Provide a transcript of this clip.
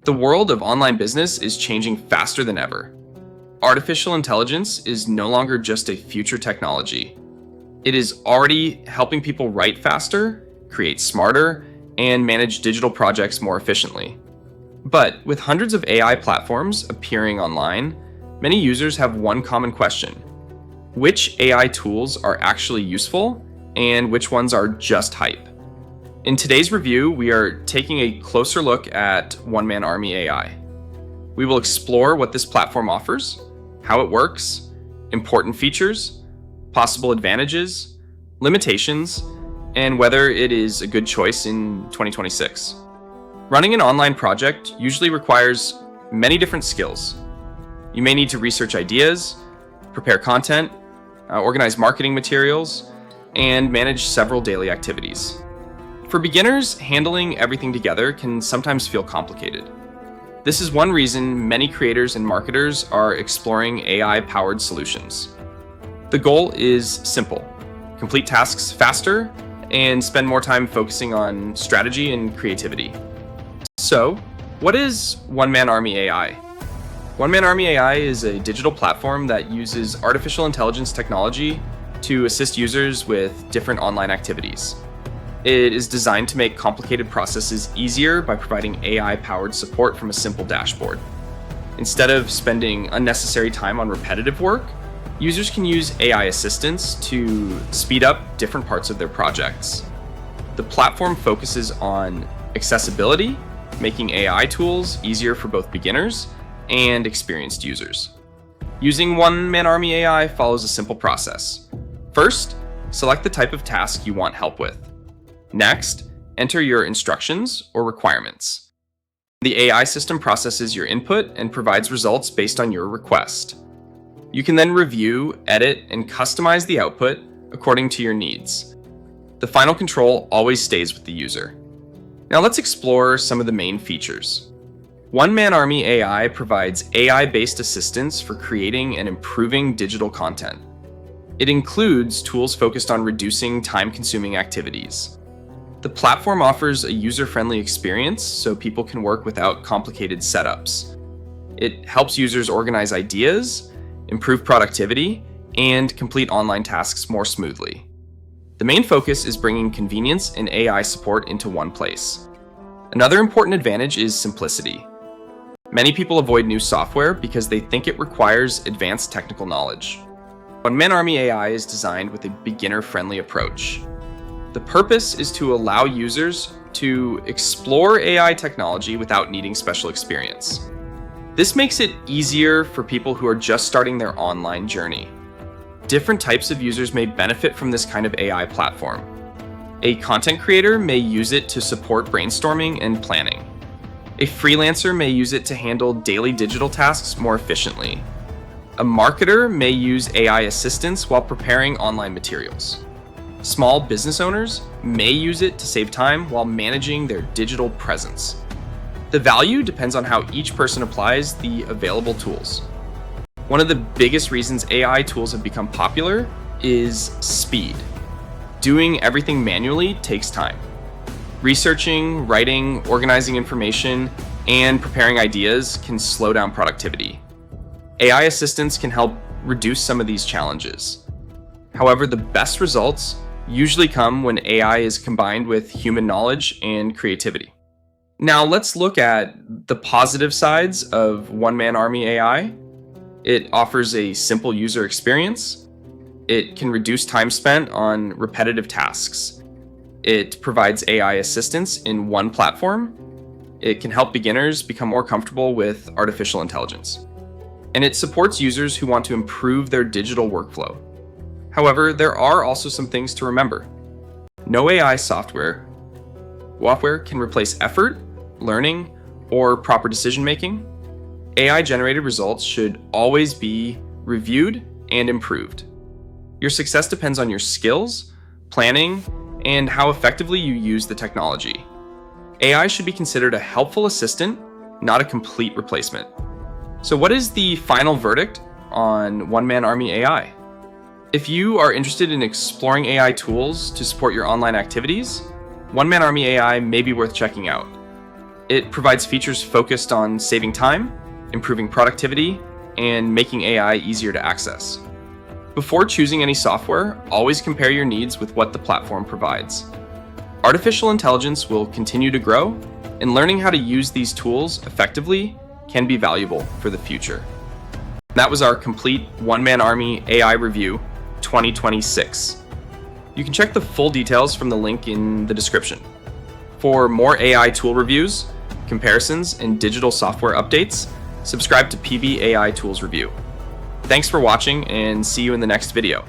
The world of online business is changing faster than ever. Artificial intelligence is no longer just a future technology. It is already helping people write faster, create smarter, and manage digital projects more efficiently. But with hundreds of AI platforms appearing online, many users have one common question: which AI tools are actually useful and which ones are just hype? In today's review, we are taking a closer look at OneManArmy AI. We will explore what this platform offers, how it works, important features, possible advantages, limitations, and whether it is a good choice in 2026. Running an online project usually requires many different skills. You may need to research ideas, prepare content, organize marketing materials, and manage several daily activities. For beginners, handling everything together can sometimes feel complicated. This is one reason many creators and marketers are exploring AI-powered solutions. The goal is simple: complete tasks faster and spend more time focusing on strategy and creativity. So, what is OneManArmy AI? OneManArmy AI is a digital platform that uses artificial intelligence technology to assist users with different online activities. It is designed to make complicated processes easier by providing AI-powered support from a simple dashboard. Instead of spending unnecessary time on repetitive work, users can use AI assistants to speed up different parts of their projects. The platform focuses on accessibility, making AI tools easier for both beginners and experienced users. Using OneManArmy AI follows a simple process. First, select the type of task you want help with. Next, enter your instructions or requirements. The AI system processes your input and provides results based on your request. You can then review, edit, and customize the output according to your needs. The final control always stays with the user. Now let's explore some of the main features. OneManArmy AI provides AI-based assistance for creating and improving digital content. It includes tools focused on reducing time-consuming activities. The platform offers a user-friendly experience so people can work without complicated setups. It helps users organize ideas, improve productivity, and complete online tasks more smoothly. The main focus is bringing convenience and AI support into one place. Another important advantage is simplicity. Many people avoid new software because they think it requires advanced technical knowledge. OneManArmy AI is designed with a beginner-friendly approach. The purpose is to allow users to explore AI technology without needing special experience. This makes it easier for people who are just starting their online journey. Different types of users may benefit from this kind of AI platform. A content creator may use it to support brainstorming and planning. A freelancer may use it to handle daily digital tasks more efficiently. A marketer may use AI assistance while preparing online materials. Small business owners may use it to save time while managing their digital presence. The value depends on how each person applies the available tools. One of the biggest reasons AI tools have become popular is speed. Doing everything manually takes time. Researching, writing, organizing information, and preparing ideas can slow down productivity. AI assistants can help reduce some of these challenges. However, the best results usually come when AI is combined with human knowledge and creativity. Now let's look at the positive sides of OneManArmy AI. It offers a simple user experience. It can reduce time spent on repetitive tasks. It provides AI assistance in one platform. It can help beginners become more comfortable with artificial intelligence. And it supports users who want to improve their digital workflow. However, there are also some things to remember. No AI software can replace effort, learning, or proper decision-making. AI-generated results should always be reviewed and improved. Your success depends on your skills, planning, and how effectively you use the technology. AI should be considered a helpful assistant, not a complete replacement. So what is the final verdict on OneManArmy AI? If you are interested in exploring AI tools to support your online activities, OneManArmy AI may be worth checking out. It provides features focused on saving time, improving productivity, and making AI easier to access. Before choosing any software, always compare your needs with what the platform provides. Artificial intelligence will continue to grow, and learning how to use these tools effectively can be valuable for the future. That was our complete OneManArmy AI review 2026. You can check the full details from the link in the description. For more AI tool reviews, comparisons, and digital software updates, subscribe to PV AI Tools Review. Thanks for watching, and see you in the next video.